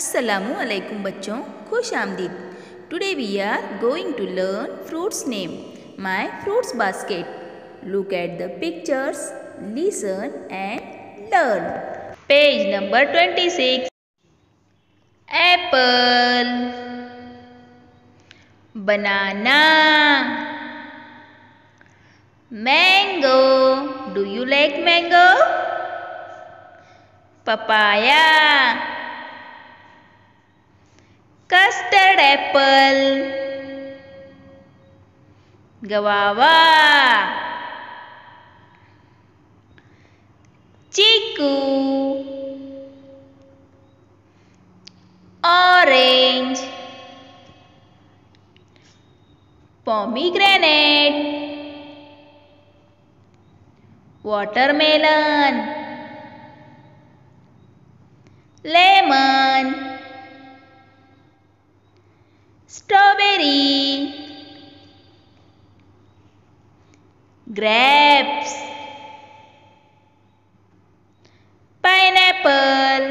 अस्सलामु अलैकुम बच्चों, खुश आमदीद। Today we are going to learn fruits name. My fruits basket. Look at the pictures, listen and learn. Page number 26. Apple, banana, mango. Do you like mango? Papaya, custard apple, guava, chiku, orange, pomegranate, watermelon, lemon, strawberry, grapes, pineapple,